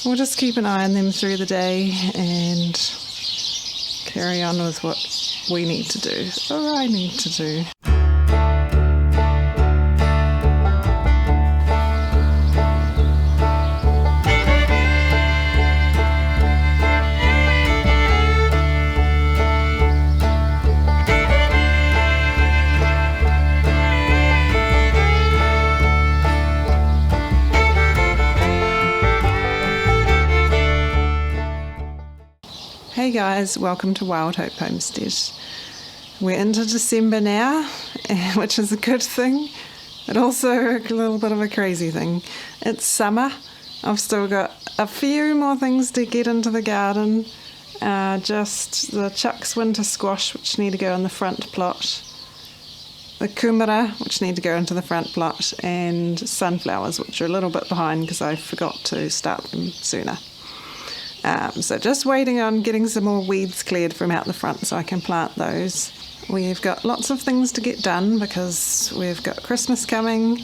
we'll just keep an eye on them through the day and carry on with what we need to do, or I need to do. Hey guys, welcome to Wild Hope Homestead. We're into December now, which is a good thing, but also a little bit of a crazy thing. It's summer. I've still got a few more things to get into the garden. Just the Chuck's winter squash, which need to go in the front plot, the kumara, which need to go into the front plot, and sunflowers, which are a little bit behind because I forgot to start them sooner. So just waiting on getting some more weeds cleared from out the front so I can plant those. We've got lots of things to get done because we've got Christmas coming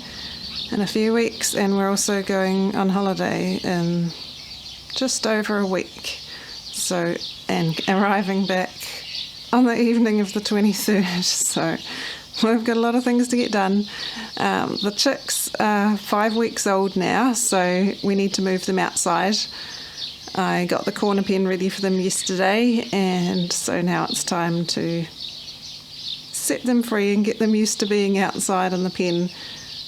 in a few weeks, and we're also going on holiday in just over a week. So, and arriving back on the evening of the 23rd. So we've got a lot of things to get done. The chicks are 5 weeks old now, so we need to move them outside. I got the corner pen ready for them yesterday, and so now it's time to set them free and get them used to being outside in the pen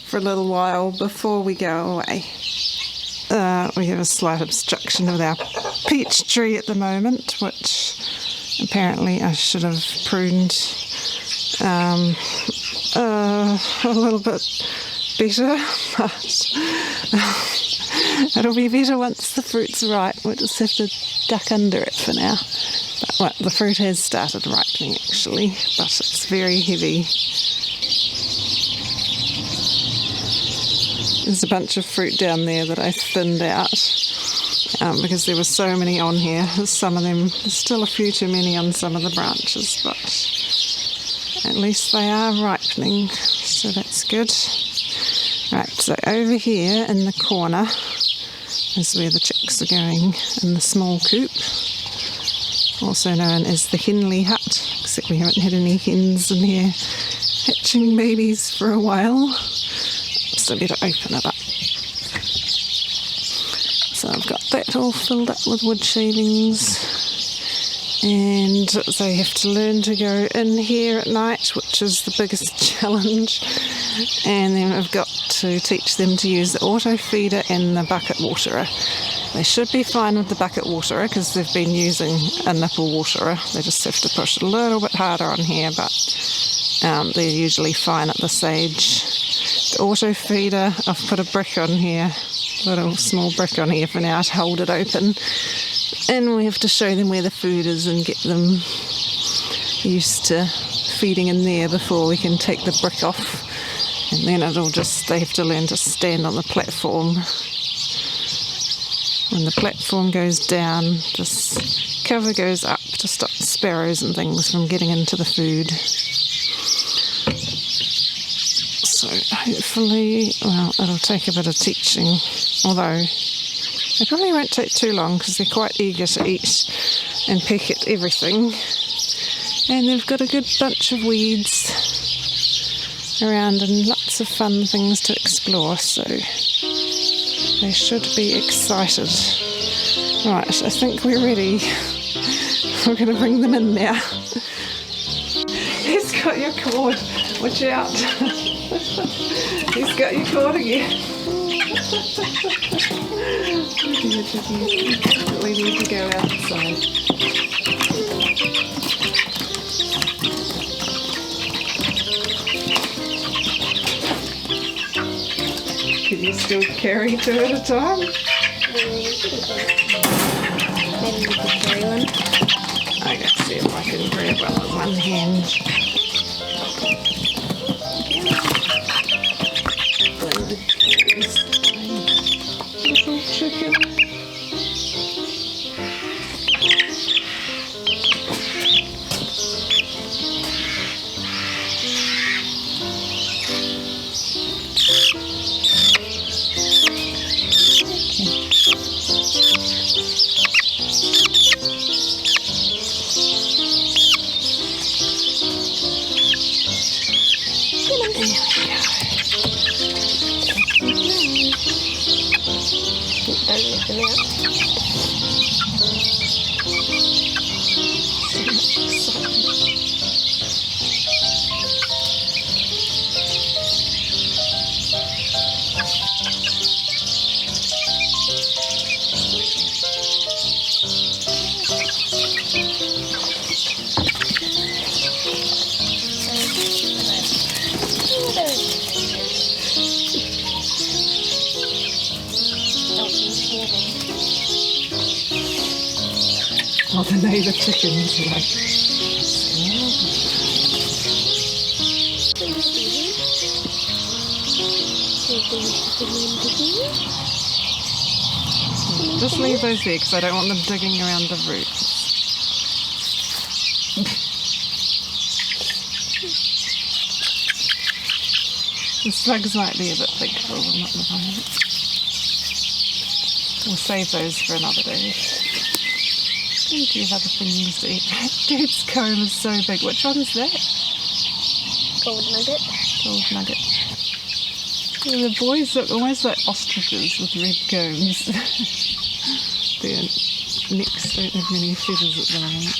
for a little while before we go away. We have a slight obstruction with our peach tree at the moment, which apparently I should have pruned a little bit better, but it'll be better once the fruit's ripe. We'll just have to duck under it for now. But, well, the fruit has started ripening actually, but it's very heavy. There's a bunch of fruit down there that I thinned out because there were so many on here. Some of them, there's still a few too many on some of the branches, but at least they are ripening, so that's good. Right, so over here in the corner is where the chicks are going, in the small coop, also known as the Henley hut, except we haven't had any hens in here hatching babies for a while, so I better open it up. So I've got that all filled up with wood shavings, and they have to learn to go in here at night, which is the biggest challenge. And then I've got to teach them to use the auto feeder and the bucket waterer. They should be fine with the bucket waterer because they've been using a nipple waterer. They just have to push a little bit harder on here, but they're usually fine at this age. The auto feeder, I've put a brick on here, a little small brick on here for now to hold it open. And we have to show them where the food is and get them used to feeding in there before we can take the brick off. And then they have to learn to stand on the platform. When the platform goes down, this cover goes up to stop sparrows and things from getting into the food. So hopefully, well, it'll take a bit of teaching, although it probably won't take too long because they're quite eager to eat and peck at everything. And they've got a good bunch of weeds around and lots of fun things to explore, so they should be excited. Right, I think we're ready. We're going to bring them in now. He's got your cord. Watch out. He's got your cord again. We need to go outside. Can you still carry two at a time? Maybe we could carry one. I can see if I can grab one with one hand. Little chicken. get them out. Oh, the neighbour chickens are like, just leave those there because I don't want them digging around the roots. The slugs might be a bit big for them at the moment. We'll save those for another day. Plenty of other things to eat. That dude's comb is so big. Which one's that? Gold nugget. Gold nugget. Yeah, the boys look almost like ostriches with red combs. Their necks don't have many feathers at the moment.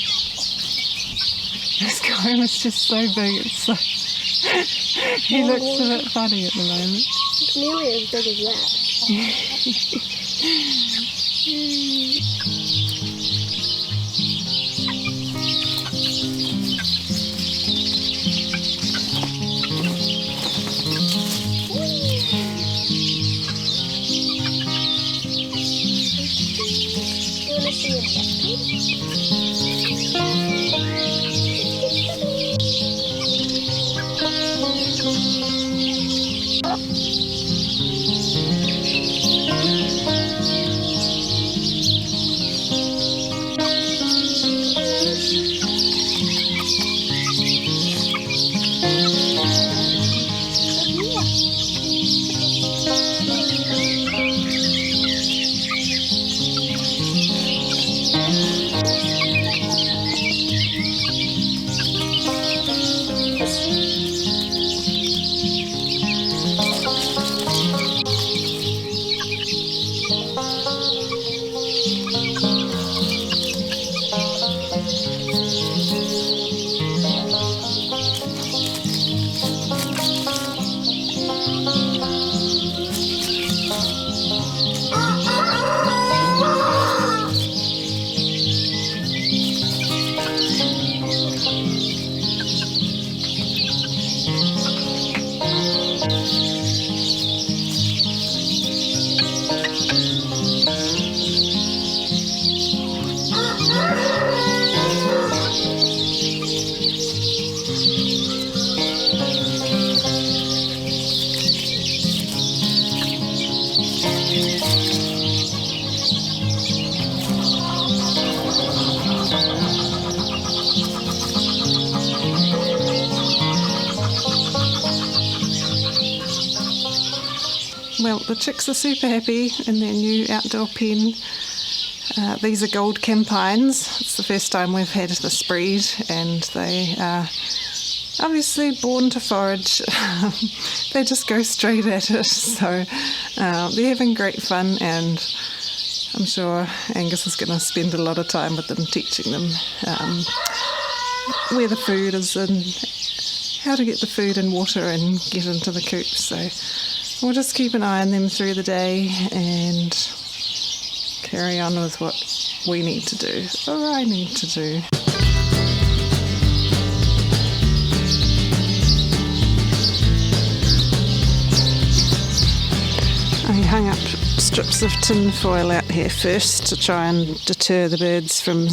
This comb is just so big, it's so... he looks a bit funny at the moment. It's nearly as big as that. Well, the chicks are super happy in their new outdoor pen. These are gold campines. It's the first time we've had this breed, and they are obviously born to forage. They just go straight at it, so they're having great fun, and I'm sure Angus is going to spend a lot of time with them, teaching them where the food is and how to get the food and water and get into the coop. So we'll just keep an eye on them through the day and carry on with what we need to do, or I need to do. I hung up strips of tin foil out here first to try and deter the birds from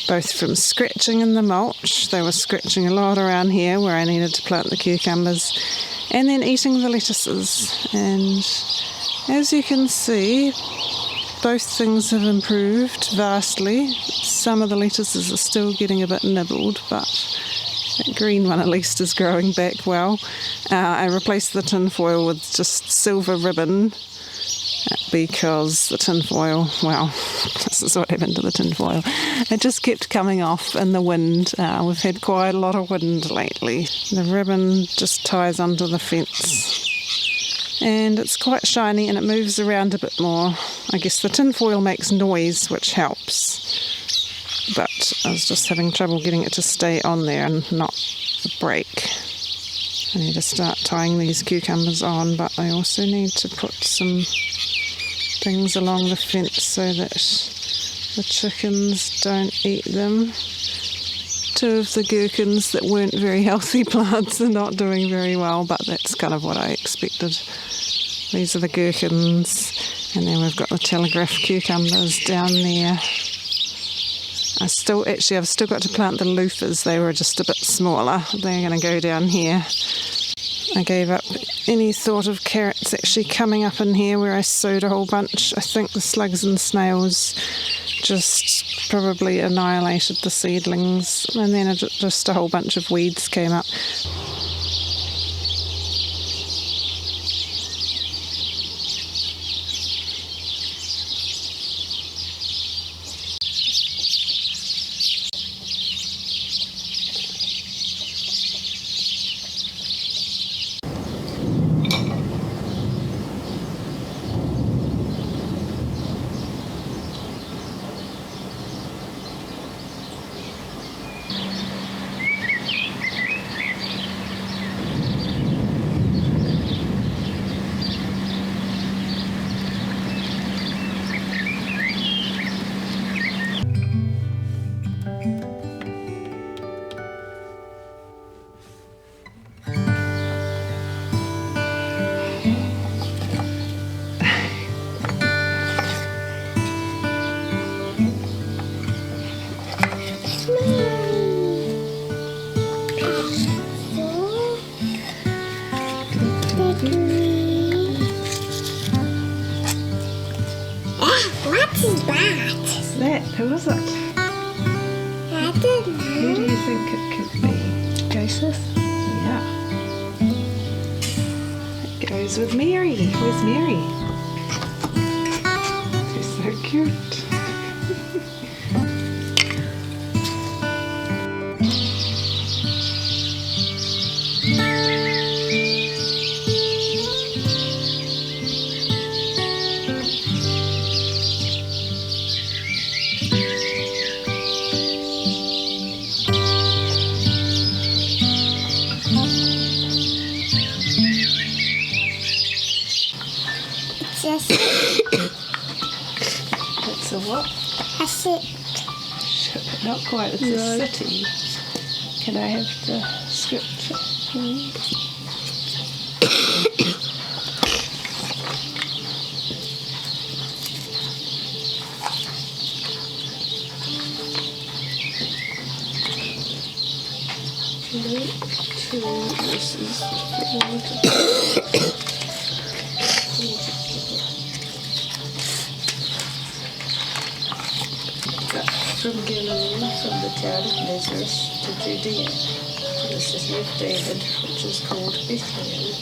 both from scratching in the mulch. They were scratching a lot around here where I needed to plant the cucumbers, and then eating the lettuces. And as you can see, both things have improved vastly. Some of the lettuces are still getting a bit nibbled, but that green one at least is growing back well. I replaced the tin foil with just silver ribbon because the tin foil, well, this is what happened to the tin foil. It just kept coming off in the wind. We've had quite a lot of wind lately. The ribbon just ties under the fence and it's quite shiny and it moves around a bit more. I guess the tin foil makes noise, which helps, but I was just having trouble getting it to stay on there and not break. I need to start tying these cucumbers on, but I also need to put some things along the fence so that the chickens don't eat them. Two of the gherkins that weren't very healthy plants are not doing very well, but that's kind of what I expected. These are the gherkins, and then we've got the telegraph cucumbers down there. I've still got to plant the loofahs. They were just a bit smaller. They're going to go down here. I gave up any thought of carrots actually coming up in here where I sowed a whole bunch. I think the slugs and snails just probably annihilated the seedlings, and then just a whole bunch of weeds came up. What is that? What's that? Who is it? I don't know. Who do you think it could be? Joseph. Yeah. It goes with Mary. Where's Mary? She's so cute. It's a what? A ship. Ship. Not quite. It's a city. Can I have the scripture, please? Luke 2 verses 4 to from Galilee, from the town of Nazareth to Judea, to the city of David, which is called Bethlehem,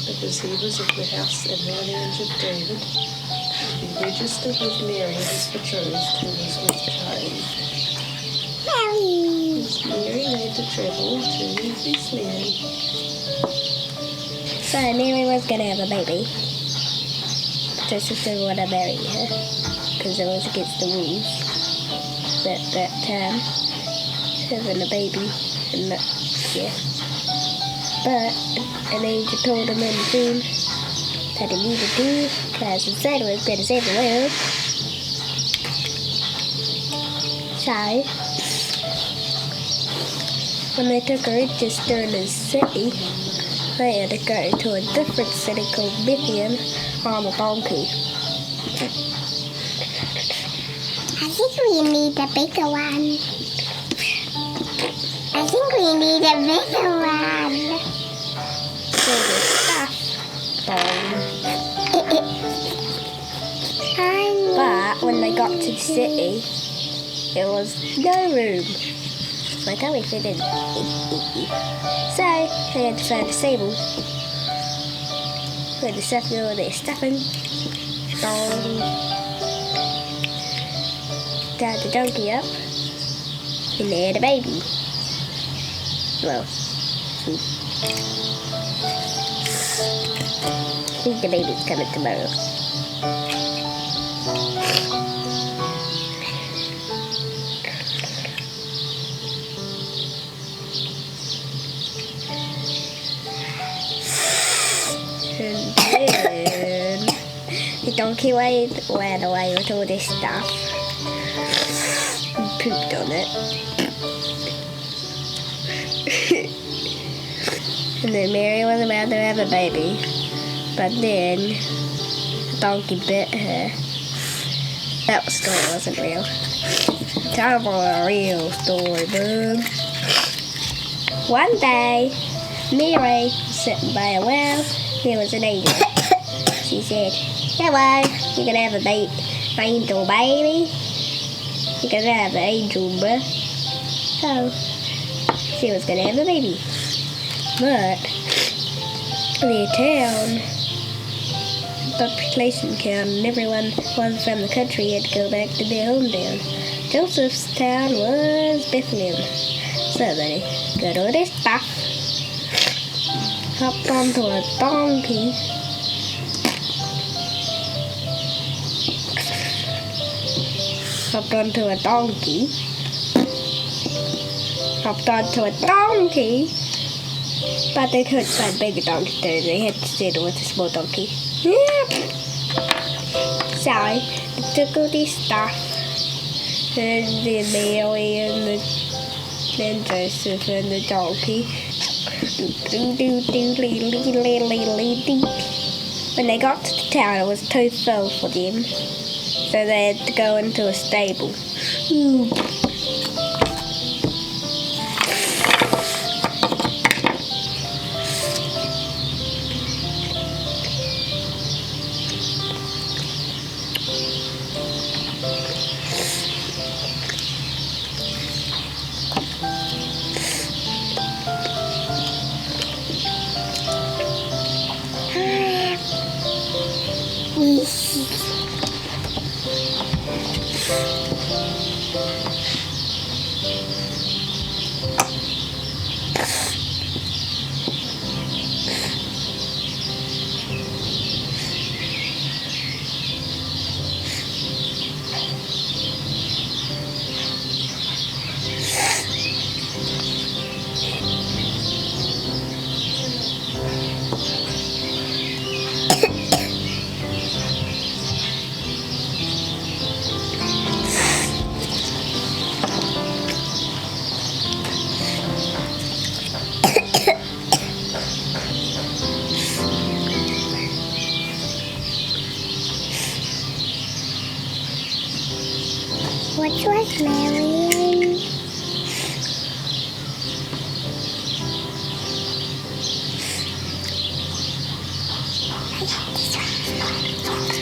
because he was of the house and lineage of David, to be registered with Mary, his betrothed, who was with child. Mary. As Mary made the travel to Bethlehem. So Mary was going to have a baby. Joseph didn't want to marry her because it was against the rules. At that time, having a baby, and but an angel told him in the dream that he needed to do because his son was going to save the world. So, when they took her register in the city, they had to go to a different city called Bethlehem on a donkey. I think we need a bigger one. I think we need a bigger one. So the stuff But when they got to the city, there was no room. My tummy fit in. So they had to find a stable where the stuff all their stuffing. Tied the donkey up, and they had a baby. Well, I think the baby's coming tomorrow. And then the donkey ran away with all this stuff and pooped on it. And then Mary was about to have a baby, but then the donkey bit her. That story wasn't real. Tell me a real story, bub. One day, Mary was sitting by a well. There was an angel. She said, "Hello, you're gonna have a angel baby. You're gonna have an angel, bruh." So she was gonna have a baby, but the town, population count, and everyone was from the country had to go back to their hometown. Joseph's town was Bethlehem, so they got all this stuff. Hopped onto a donkey. Hopped onto a donkey. But they couldn't find bigger donkeys there. They had to settle with a small donkey. So they took all this stuff. And then Mary and Joseph and the donkey. When they got to the town, it was too full for them, so they had to go into a stable. Which was Marion? I got this one.